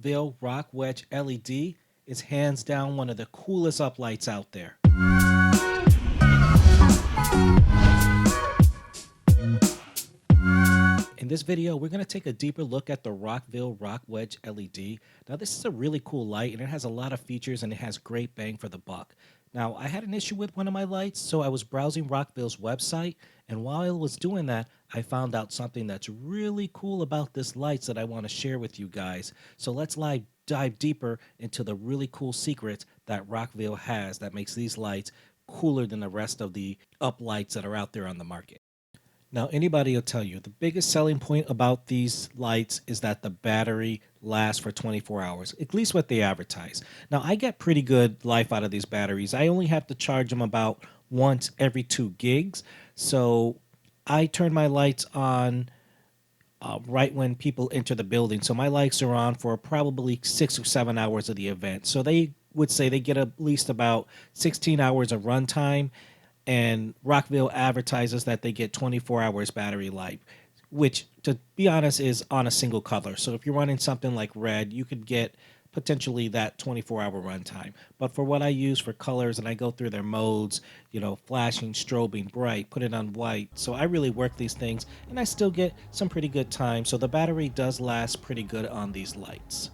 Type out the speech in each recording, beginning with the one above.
Rockville Rockwedge LED is hands down one of the coolest uplights out there. In this video, we're going to take a deeper look at the Rockville Rockwedge LED. Now, this is a really cool light, and it has a lot of features, and it has great bang for the buck. Now, I had an issue with one of my lights, so I was browsing Rockville's website, and while I was doing that, I found out something that's really cool about this lights that I want to share with you guys. So let's dive deeper into the really cool secrets that Rockville has that makes these lights cooler than the rest of the uplights that are out there on the market. Now, anybody will tell you the biggest selling point about these lights is that the battery lasts for 24 hours, at least what they advertise. Now, I get pretty good life out of these batteries. I only have to charge them about once every 2 gigs. So I turn my lights on right when people enter the building. So my lights are on for probably 6 or 7 hours of the event. So they would say they get at least about 16 hours of runtime, and Rockville advertises that they get 24 hours battery life, which, to be honest, is on a single color. So if you're running something like red, you could get potentially that 24-hour runtime. But for what I use for colors, and I go through their modes, flashing, strobing, bright, put it on white. So I really work these things, and I still get some pretty good time. So the battery does last pretty good on these lights.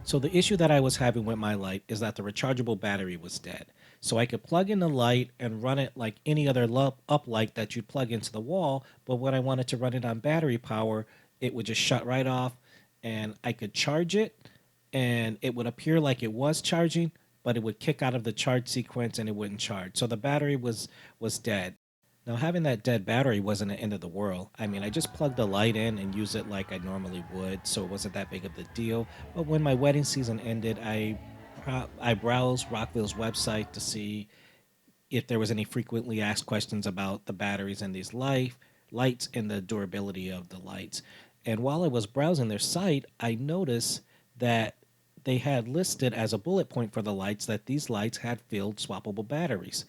So the issue that I was having with my light is that the rechargeable battery was dead. So I could plug in the light and run it like any other up light that you'd plug into the wall, but when I wanted to run it on battery power, it would just shut right off, and I could charge it, and it would appear like it was charging, but it would kick out of the charge sequence and it wouldn't charge. So the battery was dead. Now, having that dead battery wasn't the end of the world. I mean, I just plugged the light in and used it like I normally would, so it wasn't that big of a deal. But when my wedding season ended, I browsed Rockville's website to see if there was any frequently asked questions about the batteries in these lights and the durability of the lights. And while I was browsing their site, I noticed that they had listed as a bullet point for the lights that these lights had field swappable batteries.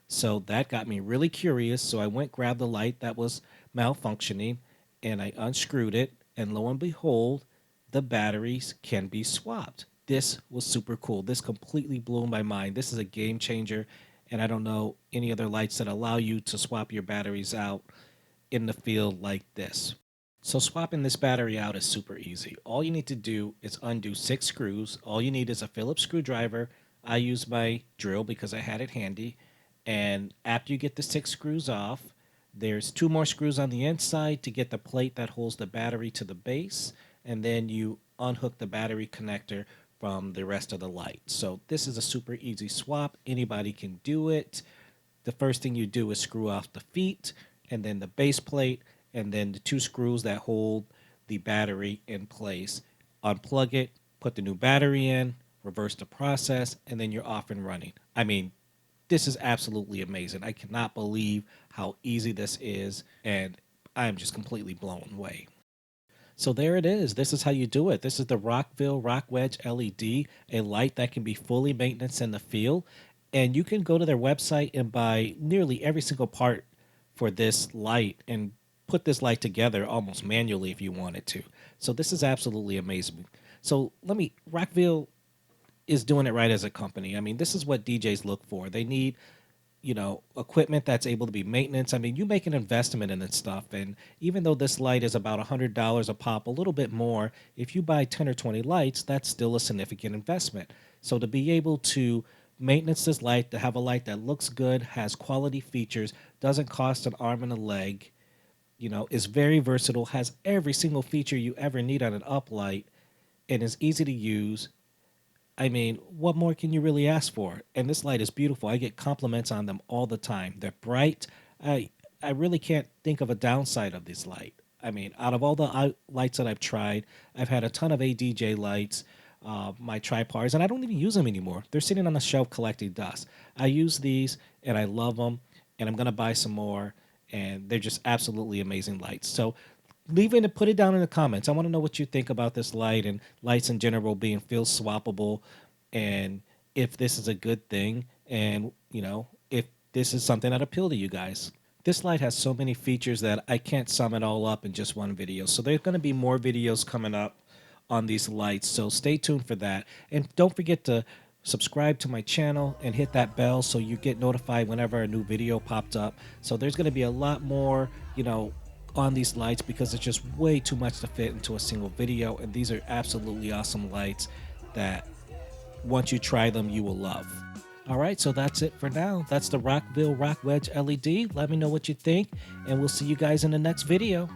So that got me really curious. So I went, grabbed the light that was malfunctioning, and I unscrewed it. And lo and behold, the batteries can be swapped. This was super cool. This completely blew my mind. This is a game changer. And I don't know any other lights that allow you to swap your batteries out in the field like this. So swapping this battery out is super easy. All you need to do is undo 6 screws. All you need is a Phillips screwdriver. I use my drill because I had it handy. And after you get the 6 screws off, there's 2 more screws on the inside to get the plate that holds the battery to the base. And then you unhook the battery connector from the rest of the light. So this is a super easy swap. Anybody can do it. The first thing you do is screw off the feet, and then the base plate, and then the 2 screws that hold the battery in place. Unplug it, put the new battery in, reverse the process, and then you're off and running. I mean, this is absolutely amazing. I cannot believe how easy this is, and I'm just completely blown away. So there it is. This is how you do it. This is the Rockville Rockwedge LED, a light that can be fully maintenance in the field. And you can go to their website and buy nearly every single part for this light and put this light together almost manually if you wanted to. So this is absolutely amazing. So Rockville is doing it right as a company. I mean, this is what DJs look for. They need, equipment that's able to be maintenance. I mean, you make an investment in this stuff, and even though this light is about $100 a pop, a little bit more, if you buy 10 or 20 lights, that's still a significant investment. So to be able to maintenance this light, to have a light that looks good, has quality features, doesn't cost an arm and a leg, is very versatile, has every single feature you ever need on an uplight, and is easy to use. I mean, what more can you really ask for? And this light is beautiful. I get compliments on them all the time. They're bright. I really can't think of a downside of this light. I mean, out of all the lights that I've tried, I've had a ton of ADJ lights, my tripars, and I don't even use them anymore. They're sitting on the shelf collecting dust. I use these, and I love them, and I'm going to buy some more, and they're just absolutely amazing lights. So put it down in the comments. I want to know what you think about this light and lights in general being field swappable, and if this is a good thing, and if this is something that appeal to you guys. This light has so many features that I can't sum it all up in just one video. So there's going to be more videos coming up on these lights, so stay tuned for that. And don't forget to subscribe to my channel and hit that bell so you get notified whenever a new video popped up. So there's going to be a lot more, on these lights, because it's just way too much to fit into a single video, and these are absolutely awesome lights that once you try them you will love. All right, so that's it for now. That's the Rockville Rockwedge LED. Let me know what you think, and we'll see you guys in the next video.